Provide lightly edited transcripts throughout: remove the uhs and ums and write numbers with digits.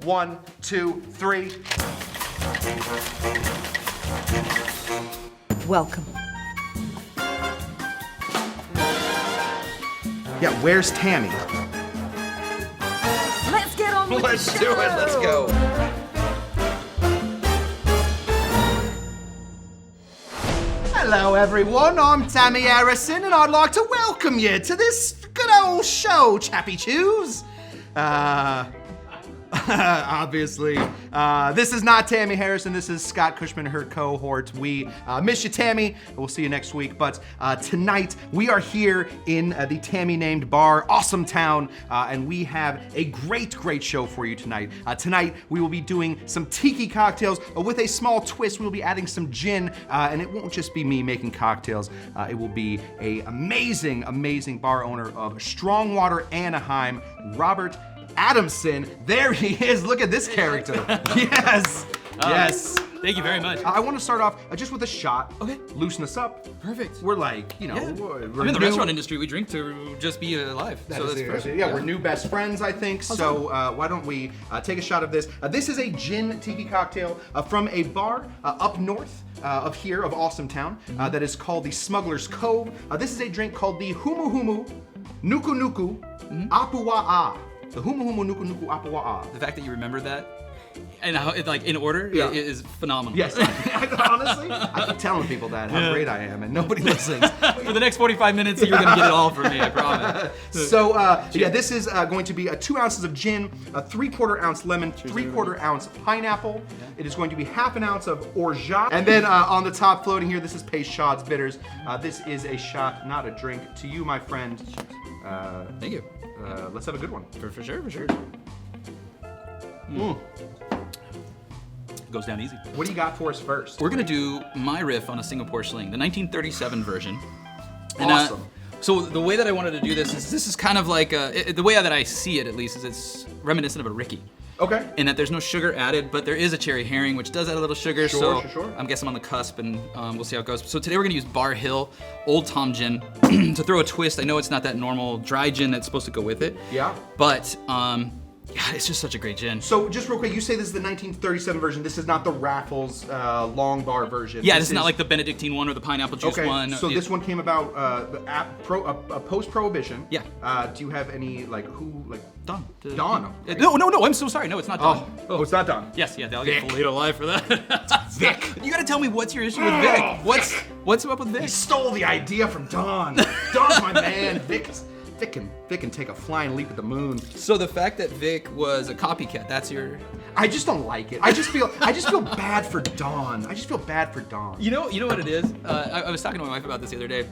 1, 2, 3. Welcome. Yeah, where's Tammy? Let's get on with Let's the do show. it, let's go. Hello everyone, I'm Tammy Harrison and I'd like to welcome you to this good old show, Chappy Chews. Obviously, this is not Tammy Harrison, this is Scott Cushman, her cohort. We miss you, Tammy. We'll see you next week. But tonight, we are here in the Tammy-named bar, Awesome Town, and we have a great show for you tonight. Tonight, we will be doing some tiki cocktails with a small twist. We'll be adding some gin, and it won't just be me making cocktails. It will be a amazing bar owner of Strongwater, Anaheim, Robert Adamson. There he is. Look at this character. Yes. Yes. Thank you very much. I want to start off just with a shot. Okay. Loosen us up. Perfect. We're like, you know, Yeah. we're I'm in the new. restaurant industry. We drink to just be alive. So that's perfect. Yeah, we're new best friends, I think. So why don't we take a shot of this? This is a gin tiki cocktail from a bar up north of here, of Awesome Town, that is called the Smuggler's Cove. This is a drink called the Humuhumunukunukuapua'a. The Humuhumunukunukuapua'a. The fact that you remembered that and how it, like in order Yeah. is phenomenal. Yes, honestly, I keep telling people that how great I am, and nobody listens. For the next 45 minutes, you're gonna get it all from me. I promise. So yeah, this is going to be 2 ounces of gin, a 3/4 ounce lemon, 3/4 ounce pineapple. It is going to be 1/2 ounce of orgeat, and then on the top floating here, this is Peychaud's bitters. This is a shot, not a drink. To you, my friend. Thank you. Let's have a good one. For sure. It goes down easy. What do you got for us first? We're gonna do my riff on a Singapore Sling, the 1937 version. And, Awesome. So the way that I wanted to do this is kind of like the way that I see it, at least, is it's reminiscent of a Ricky. Okay. In that there's no sugar added, but there is a cherry herring, which does add a little sugar. Sure. I'm guessing I'm on the cusp, and we'll see how it goes. So today we're gonna use Bar Hill Old Tom Gin to throw a twist. I know it's not that normal dry gin that's supposed to go with it. Yeah. But yeah, it's just such a great gin. So just real quick, you say this is the 1937 version. This is not the Raffles long bar version. Yeah, this is not like the Benedictine one or the pineapple juice one. So this one came about post-prohibition. Yeah. Do you have any Donn. Donn? No, I'm so sorry. No, it's not Donn. Oh, it's not Donn. Yes, yeah, I'll get Vic. full alive for that. Vic. You gotta tell me what's your issue with Vic. What's up with Vic? He stole the idea from Donn. Donn's my man. Vic can take a flying leap at the moon. So the fact that Vic was a copycat, that's your... I just don't like it. I just feel bad for Donn. I just feel bad for Donn. You know what it is? I was talking to my wife about this the other day,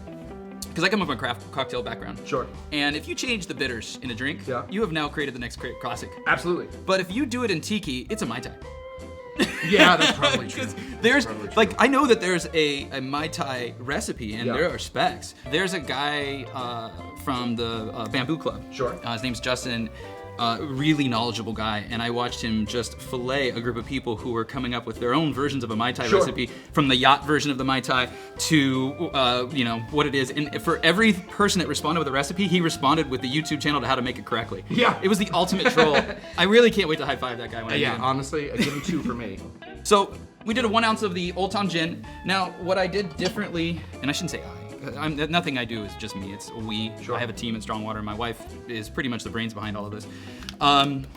because I come from a craft cocktail background. Sure. And if you change the bitters in a drink, Yeah. you have now created the next classic. Absolutely. But if you do it in tiki, it's a Mai Tai. Yeah, that's probably true. There's like, I know that there's a Mai Tai recipe and Yeah. there are specs. There's a guy from the Bamboo Club. Sure. His name's Justin. Really knowledgeable guy, and I watched him just fillet a group of people who were coming up with their own versions of a Mai Tai Sure. recipe, from the yacht version of the Mai Tai to what it is. And for every person that responded with a recipe, he responded with the YouTube channel to how to make it correctly. Yeah. It was the ultimate troll. I really can't wait to high five that guy when I meet Yeah, him. honestly, give him 2 for me. So we did a 1 ounce of the Old Tom Gin. Now, what I did differently, and I shouldn't say nothing I do is just me. It's we. Sure. I have a team at Strongwater. My wife is pretty much the brains behind all of this.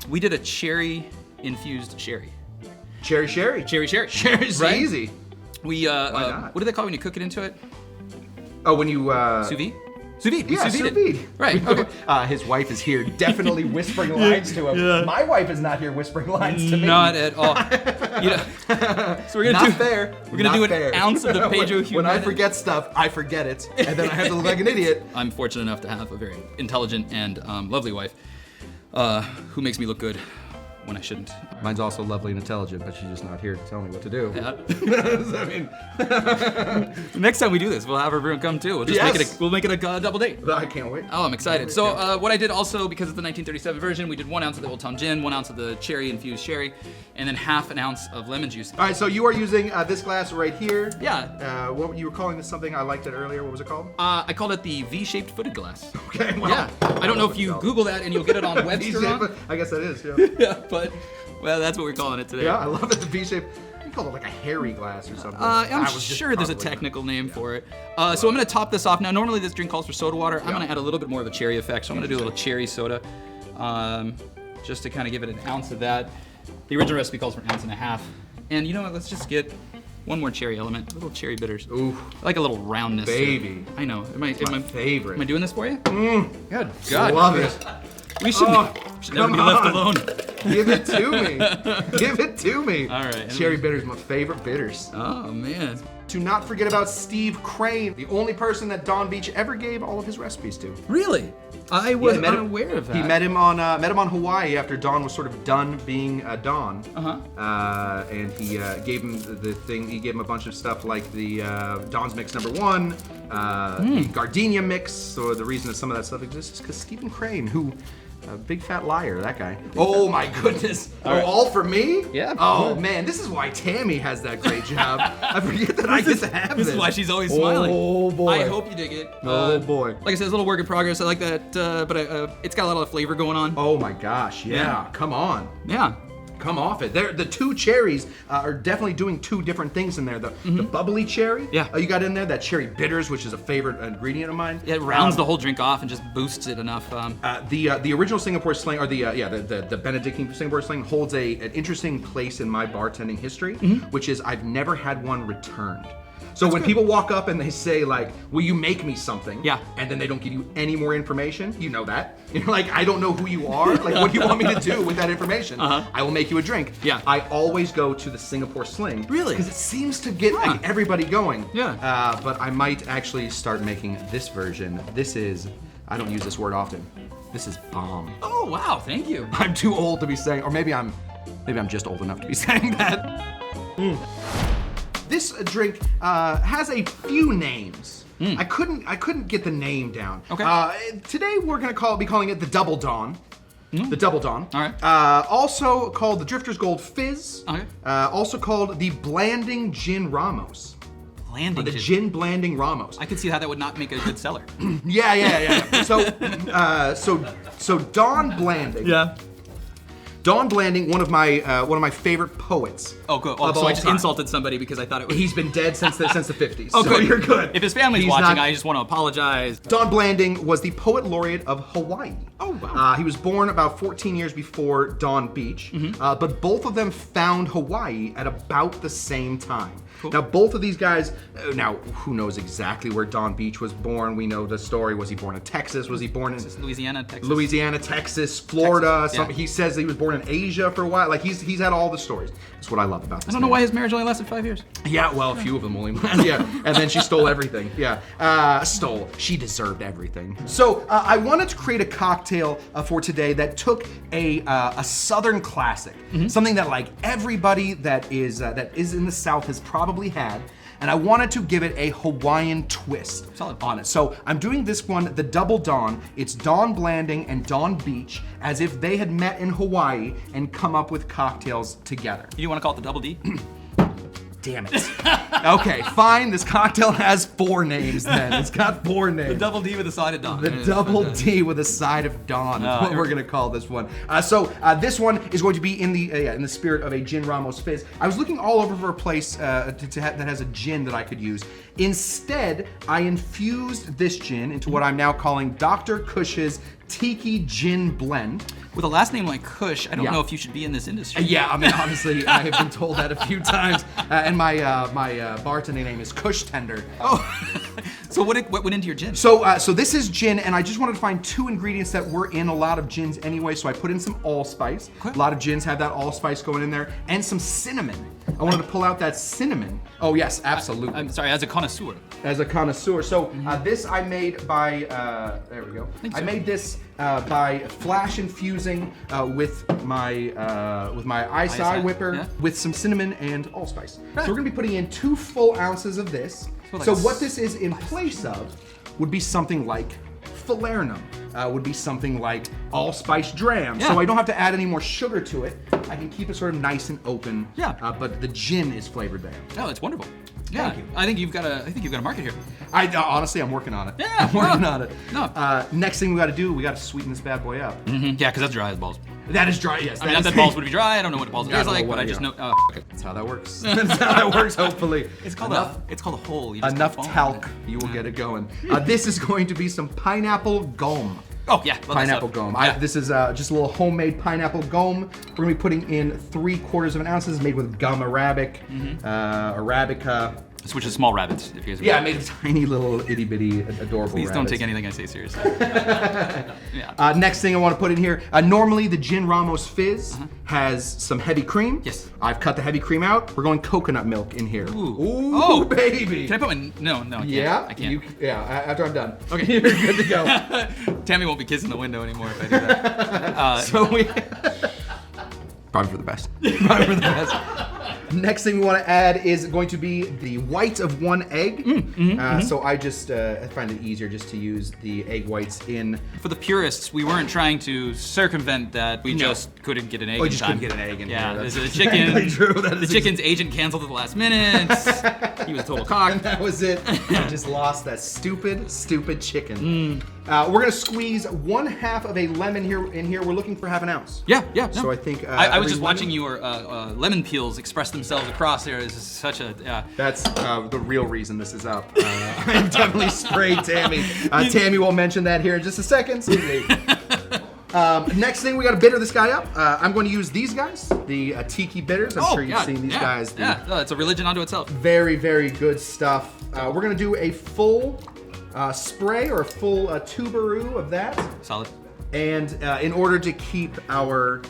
We did a cherry infused sherry. Cherry. Cherry. Cherry's Right? easy. We not? what do they call it when you cook it into it? Oh, when you Sous vide. Sous vide. We Yeah, sous sous vide vide. it. Right. Okay. His wife is here, definitely whispering lines to him. Yeah. My wife is not here whispering lines to me. Not at all. You know, so we're gonna Not do. fair. We're gonna Not do an fair. ounce of the Peychaud Float. When I forget stuff, I forget it, and then I have to look like an idiot. I'm fortunate enough to have a very intelligent and lovely wife who makes me look good when I shouldn't. Mine's also lovely and intelligent, but she's just not here to tell me what to do. Yeah. I mean, Next time we do this, we'll have everyone come too. We'll just Yes. make it a double date. I can't wait. Oh, I'm excited. So what I did also, because it's the 1937 version, we did 1 ounce of the Old Tom Gin, 1 ounce of the cherry infused sherry, and then 1/2 ounce of lemon juice. All right, so you are using this glass right here. Yeah. What you were calling this something? I liked it earlier. What was it called? I called it the V-shaped footed glass. Okay. Well, Yeah. I don't know if you Google that and you'll get it on Webster. I guess that is. Yeah. Yeah, but Well, that's what we're calling it today. Yeah, I love it. The V shape. You call it like a hairy glass or something. I'm sure there's a technical name for it. So I'm gonna top this off. Now, normally this drink calls for soda water. I'm gonna add a little bit more of a cherry effect. So I'm gonna do a little cherry soda, just to kind of give it an ounce of that. The original recipe calls for an ounce and a half. And you know what? Let's just get one more cherry element, a little cherry bitters. Ooh. I like a little roundness. Baby. I know. Am I favorite. Am I doing this for you? Good God. Love it. We should never be left alone. Give it to me. Give it to me. All right. Cherry bitters, my favorite bitters. Oh, man. To not forget about Steve Crane, the only person that Donn Beach ever gave all of his recipes to. Really? I was unaware of that. He met him on Hawaii after Donn was sort of done being Donn. And he gave him the thing. He gave him a bunch of stuff like the Donn's Mix #1, the Gardenia Mix. So the reason that some of that stuff exists is because Stephen Crane, who. A big fat liar, that guy. Oh my goodness. All for me? Yeah. Oh man, this is why Tammy has that great job. I forget that I get to have this. This is why she's always smiling. Oh boy. I hope you dig it. Oh boy. Like I said, it's a little work in progress. I like that, but it's got a lot of flavor going on. Oh my gosh, yeah. Come on. Yeah. Come off it. The two cherries are definitely doing two different things in there. The bubbly cherry you got in there, that cherry bitters, which is a favorite ingredient of mine. It rounds the whole drink off and just boosts it enough. The original Singapore Sling, or the Benedictine Singapore Sling, holds an interesting place in my bartending history, which is I've never had one returned. So when people walk up and they say like, will you make me something? Yeah. And then they don't give you any more information, you know that. You're like, I don't know who you are. Like, what do you want me to do with that information? I will make you a drink. Yeah. I always go to the Singapore Sling. Really? Because it seems to get like, everybody going. Yeah. But I might actually start making this version. This is, I don't use this word often. This is bomb. Oh, wow. Thank you. I'm too old to be saying, or maybe I'm just old enough to be saying that. This drink has a few names. I couldn't get the name down. Okay. Today we're gonna be calling it the Double Donn. The Double Donn. All right. Also called the Drifter's Gold Fizz. Okay. Also called the Blanding Gin Ramos. Blanding The Gin Blanding Ramos. I could see how that would not make a good seller. Yeah. So Donn Blanding. Yeah. Donn Blanding, one of my favorite poets. Oh, good. Oh, so I just insulted somebody because I thought it was. He's been dead since the 50s. Oh, so good. You're good. If his family's He's watching, not- I just want to apologize. Donn Blanding was the poet laureate of Hawaii. Oh, wow. He was born about 14 years before Donn Beach, but both of them found Hawaii at about the same time. Cool. Now, both of these guys, now, who knows exactly where Donn Beach was born? We know the story. Was he born in Texas? Was he born in Louisiana, Texas? Louisiana, Texas, Florida? Texas, yeah. He says he was born in Asia for a while. Like, he's had all the stories. That's what I love about this. I don't know why his marriage only lasted 5 years. Yeah, well, a few of them only. Yeah, and then she stole everything. Yeah, She deserved everything. So I wanted to create a cocktail for today that took a Southern classic, something that like everybody that is in the South has probably had. And I wanted to give it a Hawaiian twist on it. So I'm doing this one, the Double Donn. It's Donn Blanding and Donn Beach, as if they had met in Hawaii and come up with cocktails together. You want to call it the Double D? Damn it. Okay, fine. This cocktail has 4 names then. It's got 4 names. The Double D with a side of Donn. The Double D with a side of Donn is what we're gonna call this one. So this one is going to be in the spirit of a Gin Ramos Fizz. I was looking all over for a place that has a gin that I could use. Instead, I infused this gin into what I'm now calling Dr. Cush's Tiki Gin Blend. With a last name like Cush, I don't know if you should be in this industry. Yeah, I mean, honestly, I have been told that a few times. And my bartending name is Cush Tender. Oh, so what went into your gin? So this is gin, and I just wanted to find 2 ingredients that were in a lot of gins anyway. So I put in some allspice. Okay. A lot of gins have that allspice going in there, and some cinnamon. I wanted to pull out that cinnamon. Oh yes, absolutely. I'm sorry, as a connoisseur. As a connoisseur. So this I made by, there we go. I made this by flash infusing with my ISI whipper with some cinnamon and allspice. So we're gonna be putting in 2 full ounces of this. So what this is in place of would be something like falernum, would be something like allspice dram. So I don't have to add any more sugar to it. I can keep it sort of nice and open. Yeah. But the gin is flavored there. Oh, it's wonderful. Yeah, Thank you. I think you've got a market here. Honestly, I'm working on it. Yeah, I'm working on it. No. Next thing we got to do, we got to sweeten this bad boy up. Yeah, because that's dry as balls. That is dry, yes. I mean, not that balls would be dry. I don't know what balls taste like, but I just know. Oh, okay. That's how that works. That's how that works, hopefully. It's called a hole. You just Enough keep talc, foaming you will get it going. This is going to be some pineapple gum. Oh yeah, love Pineapple gum. Yeah. This is just a little homemade pineapple gum. We're gonna be putting in 3/4 of an ounce. This is made with gum arabic, arabica. Which is small rabbits, if you guys. Yeah, I made a tiny little itty bitty adorable. Please don't rabbits. take anything I say seriously. Yeah. Next thing I want to put in here. Normally the Gin Ramos Fizz has some heavy cream. Yes. I've cut the heavy cream out. We're going coconut milk in here. Ooh. Oh, baby. Can I put my? No, I can't. Yeah. I can't. After I'm done. Okay. You're good to go. Tammy won't be kissing the window anymore if I do that. So we. Probably for the best. Probably for the best. Next thing we want to add is going to be the white of 1 egg. So I just find it easier just to use the egg whites in. For the purists, we weren't trying to circumvent that. We just couldn't get an egg. Oh, in just time. couldn't get an egg in yeah, here. Yeah, That's the chicken. exactly true. That the is chicken's agent canceled at the last minute. He was a total cock. And that was it. I just lost that stupid chicken. We're gonna squeeze 1/2 of a lemon in here. We're looking for 1/2 ounce. Yeah. No. So I think I was just every watching your lemon peels express themselves across there. This is such a. That's the real reason this is up. I've definitely sprayed Tammy. Tammy will mention that here in just a second. Next thing, we got to bitter this guy up. I'm going to use these guys, the Tiki bitters. I'm sure you've seen these guys. It's a religion unto itself. Very, very good stuff. We're going to do a full spray or a full tuberoo of that. Solid. And in order to keep our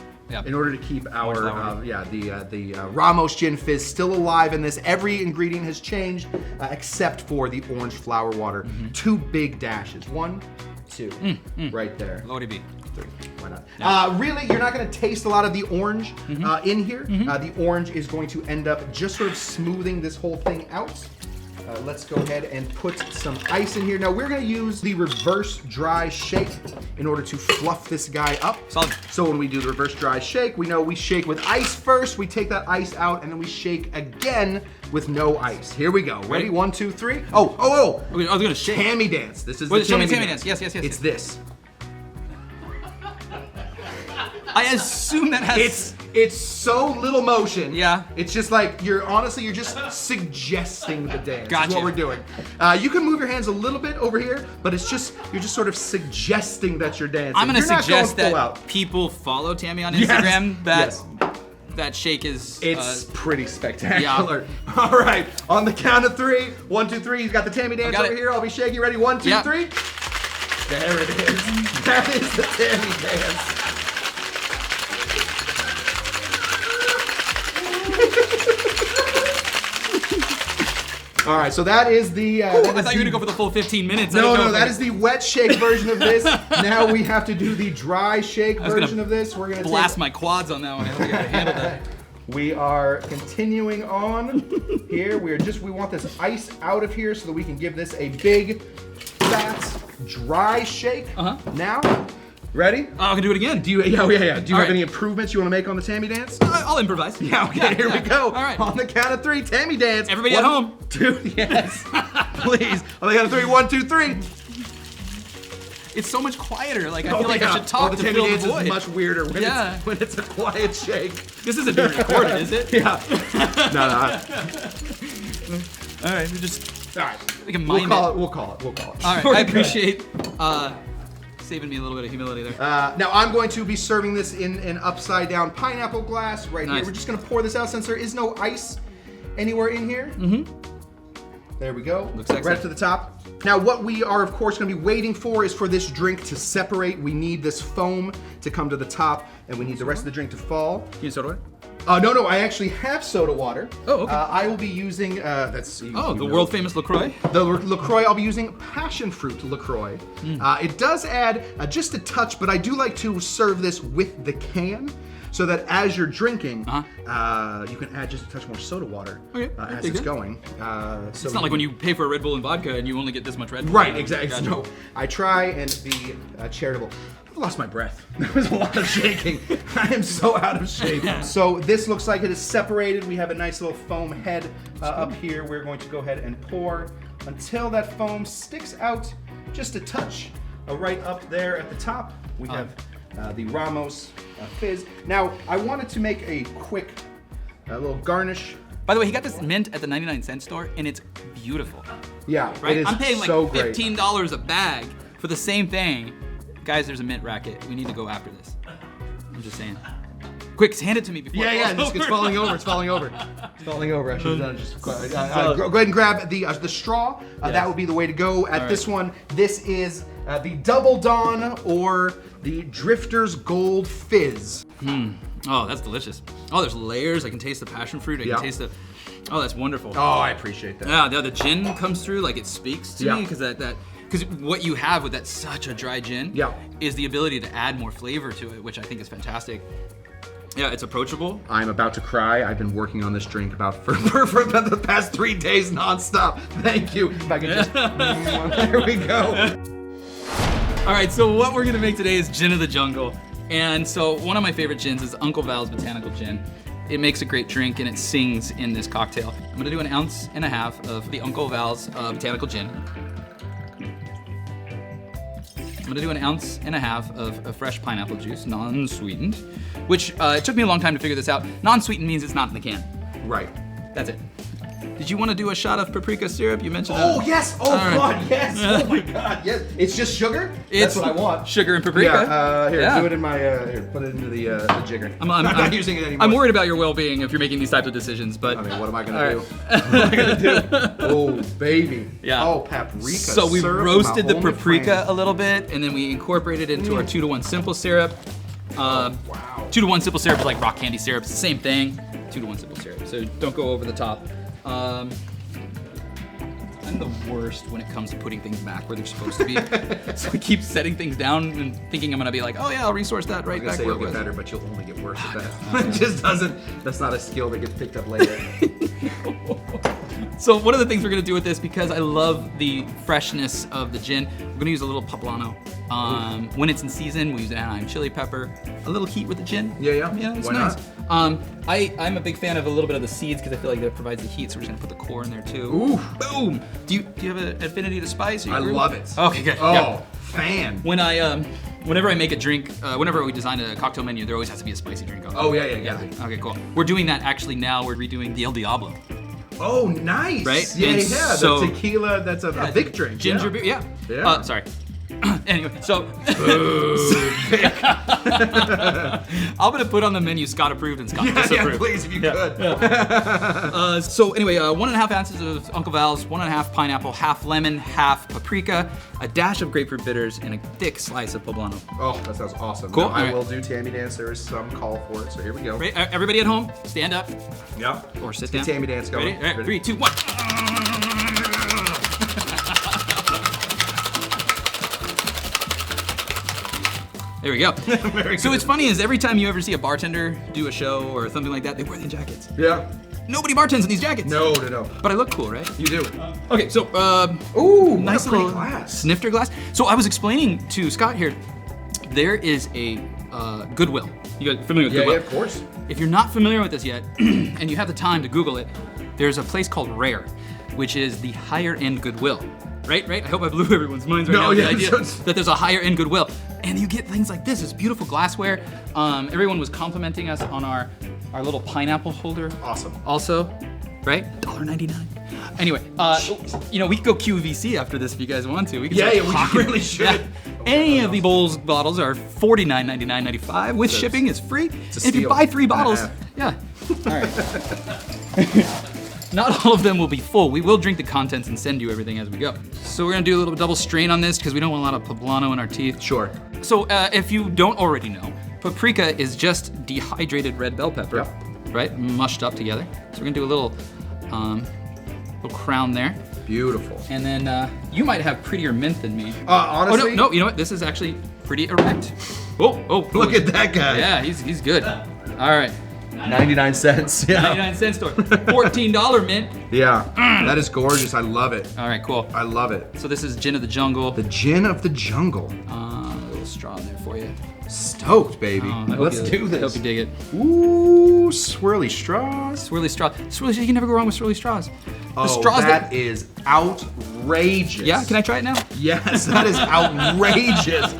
Ramos Gin Fizz still alive in this, every ingredient has changed except for the orange flower water. 2 big dashes. 1, 2, right there. Lordy be. 3. Why not? Really, you're not going to taste a lot of the orange in here. The orange is going to end up just sort of smoothing this whole thing out. Let's go ahead and put some ice in here. Now we're gonna use the reverse dry shake in order to fluff this guy up. Solid. So when we do the reverse dry shake, we know we shake with ice first, we take that ice out, and then we shake again with no ice. Here we go. Ready? 1, 2, 3. Oh. I was gonna shake. Tammy dance. This is Wait, the show me Tammy Tammy dance. Yes. It's this. I assume that has. It's so little motion. Yeah. It's just like you're just suggesting the dance. Gotcha. That's what we're doing. You can move your hands a little bit over here, but you're just sort of suggesting that you're dancing. I'm gonna You're not suggest going full that out. people follow Tammy on Yes. Instagram. Yes. That shake is. It's pretty spectacular. Yeah. All right, on the count of 3. 1, 2, 3. He's got the Tammy dance over here. I'll be shaking. Ready? 1, 2, 3. There it is. That is the Tammy dance. All right, so that is the. I thought you were gonna go for the full 15 minutes. No, that is the wet shake version of this. Now we have to do the dry shake version of this. We're gonna blast my quads on that one. I don't think I can handle that. We are continuing on here. We want this ice out of here so that we can give this a big, fat, dry shake. Now, ready? I can do it again. Do you? Yeah. Do you have any improvements you want to make on the Tammy dance? I'll improvise. Yeah. Okay. Here we go. All right. On the count of 3, Tammy dance. Everybody at home. 2. Yes. Please. On the count of 3. 1, 2, 3. It's so much quieter. Like I feel like I should talk the to Tammy fill the dance void. is much weirder when it's a quiet shake. This isn't being recorded, is it? Yeah. No. All right. Just. All right. We can We'll mind call it. it. We'll call it. All right. I appreciate saving me a little bit of humility there. Now I'm going to be serving this in an upside down pineapple glass right here. Nice. We're just gonna pour this out since there is no ice anywhere in here. There we go. Looks sexy. Right up to the top. Now what we are of course gonna be waiting for is for this drink to separate. We need this foam to come to the top and we need the rest of the drink to fall. You need soda water? No, I actually have soda water. Oh, okay. I will be using, The world famous LaCroix? The LaCroix, I'll be using passion fruit LaCroix. It does add just a touch, but I do like to serve this with the can so that as you're drinking, you can add just a touch more soda water as it's going. It's not like when you pay for a Red Bull and vodka and you only get this much Red Bull. Right, exactly. Gotcha. No, I try and be charitable. I lost my breath. There was a lot of shaking. I am so out of shape. So this looks like it is separated. We have a nice little foam head up here. We're going to go ahead and pour until that foam sticks out just a touch. Right up there at the top, we have the Ramos fizz. Now, I wanted to make a quick little garnish. By the way, he got this mint at the 99-cent store, and it's beautiful. Yeah, Right? it is I'm paying like so great. $15 a bag for the same thing. Guys, there's a mint racket. We need to go after this. I'm just saying. Quick, hand it to me before. Yeah, it's falling over. It's falling over. It's falling over. I should have done it. Just go ahead and grab the straw. That would be the way to go. At this one, this is the Double Donn or the Drifter's Gold Fizz. Oh, that's delicious. Oh, there's layers. I can taste the passion fruit. I can taste the. Oh, that's wonderful. Oh, I appreciate that. Yeah, the gin comes through like it speaks to me because because what you have with that such a dry gin is the ability to add more flavor to it, which I think is fantastic. Yeah, it's approachable. I'm about to cry. I've been working on this drink for about the past 3 days nonstop. Thank you. If I could just, there we go. All right, so what we're gonna make today is Gin of the Jungle. And so one of my favorite gins is Uncle Val's Botanical Gin. It makes a great drink and it sings in this cocktail. I'm gonna do 1.5 ounces of the Uncle Val's Botanical Gin. I'm gonna do 1.5 ounces of fresh pineapple juice, non-sweetened, which it took me a long time to figure this out. Non-sweetened means it's not in the can. Right. That's it. Did you want to do a shot of paprika syrup? You mentioned that. Oh, yes. Oh, God, yes. Oh, my God, yes. It's just sugar? That's what I want. Sugar and paprika. Yeah, do it in my, here, put it into the jigger. I'm not using it anymore. I'm worried about your well-being if you're making these types of decisions, but. I mean, what am I gonna do? What am I gonna do? Oh, baby. Yeah. Oh, paprika So we syrup roasted the in my paprika homemade a little bit, and then we incorporated it into our 2-to-1 simple syrup. Wow. 2-to-1 simple syrup is like rock candy syrup. It's the same thing. 2-to-1 simple syrup. So don't go over the top. I'm the worst when it comes to putting things back where they're supposed to be. So I keep setting things down and thinking I'm gonna be like, oh yeah, I'll resource that right back where it you'll was. get better, but you'll only get worse at that. It just doesn't, that's not a skill that gets picked up later. So one of the things we're gonna do with this, because I love the freshness of the gin, we're gonna use a little poblano. When it's in season, we use an anise chili pepper. A little heat with the gin. Yeah. Yeah, it's Why nice. not? I'm a big fan of a little bit of the seeds because I feel like that provides the heat. So we're just gonna put the core in there too. Ooh. Boom. Do you have an affinity to spice? I love it. Okay, good. Oh, Yeah. fan. When whenever I make a drink, whenever we design a cocktail menu, there always has to be a spicy drink on it. Oh, yeah. Okay, cool. We're doing that actually now. We're redoing the El Diablo. Oh, nice. Right? Yeah, And so- the tequila, that's a big drink. Ginger beer, yeah. Yeah. Sorry. Anyway, so I'm gonna put on the menu Scott approved and Scott disapproved. Yeah, please, if you could. So anyway, 1.5 ounces of Uncle Val's, 1.5 pineapple, half lemon, half paprika, a dash of grapefruit bitters, and a thick slice of poblano. Oh, that sounds awesome. Cool. Now, I All right. will do Tammy dance. There is some call for it, so here we go. Right, everybody at home, stand up Yep. or sit Get down. Tammy dance going. Ready? All right, 3, 2, 1. There we go. So what's funny is every time you ever see a bartender do a show or something like that, they wear these jackets. Yeah. Nobody bartends in these jackets. No. But I look cool, right? You do. Okay, so Ooh, nice what a pretty little glass. snifter glass. So I was explaining to Scott here, there is a Goodwill. You guys familiar with Yeah, Goodwill? of course. If you're not familiar with this yet, and you have the time to Google it, there's a place called Rare, which is the higher end Goodwill. Right? I hope I blew everyone's minds right now with the idea that there's a higher end Goodwill. And you get things like this beautiful glassware. Everyone was complimenting us on our little pineapple holder. Awesome. Also, right? $1.99. Anyway, we could go QVC after this if you guys want to. We could start we hawking- really should. Yeah. Any of the Bowls bottles are $49.99.95 with shipping is free. And if you steal. buy 3 bottles, Yeah. All right. Not all of them will be full. We will drink the contents and send you everything as we go. So we're gonna do a little double strain on this because we don't want a lot of poblano in our teeth. Sure. So if you don't already know, paprika is just dehydrated red bell pepper, right? Mushed up together. So we're gonna do a little crown there. Beautiful. And then you might have prettier mint than me. Honestly? Oh, no, you know what? This is actually pretty erect. Oh, Look at that guy. Yeah, he's good. All right. 99 cents. Yeah. 99-cent store. $14 mint. Yeah. That is gorgeous. I love it. All right, cool. I love it. So this is Gin of the Jungle. The Gin of the Jungle. A little straw in there for you. Stoked, baby. Let's do I hope this. you dig it. Ooh, swirly straws. Swirly straw. Swirly, you can never go wrong with swirly straws. The Oh, straws that is outrageous. Yeah, can I try it now? Yes, that is outrageous.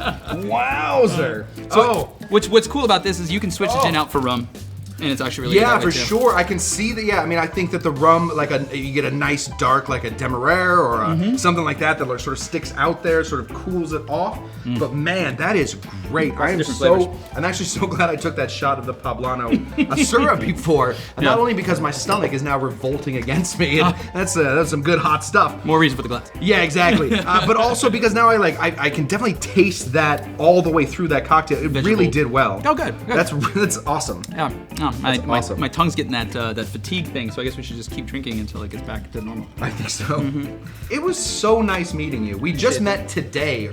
Wowzer. So what's cool about this is you can switch the gin out for rum, and it's actually really good Yeah, that for way, too. sure. I can see that. Yeah, I mean, I think that the rum, like you get a nice dark, like a Demerara or something like that like, sort of sticks out there, sort of cools it off. But man, that is great. I'm actually so glad I took that shot of the Poblano Syrah before. Not only because my stomach is now revolting against me, and that's some good hot stuff. More reason for the glass. Yeah, exactly. But also because now I can definitely taste that all the way through that cocktail. It really did well. Oh, good. That's awesome. Yeah. No, awesome. my tongue's getting that fatigue thing, so I guess we should just keep drinking until it gets back to normal. I think so. It was so nice meeting you. We just met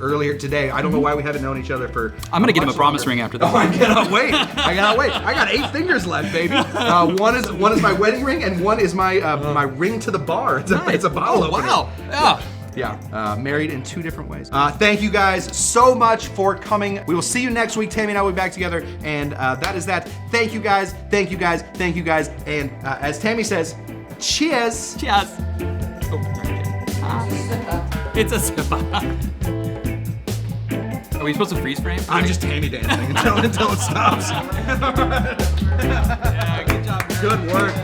earlier today. I don't know why we haven't known each other for. I'm gonna get him a promise ring after this. Oh, I cannot wait. I got 8 fingers left, baby. One is my wedding ring, and one is my my ring to the bar. It's a bottle opener. Wow. Yeah. Yeah, married in 2 different ways. Thank you guys so much for coming. We will see you next week. Tammy and I will be back together, and that is that. Thank you guys, thank you guys, thank you guys, and as Tammy says, cheers. Cheers. Oh, it's a sip. Are we supposed to freeze frame? I'm just Tammy dancing until it stops. Yeah, good job. Good work.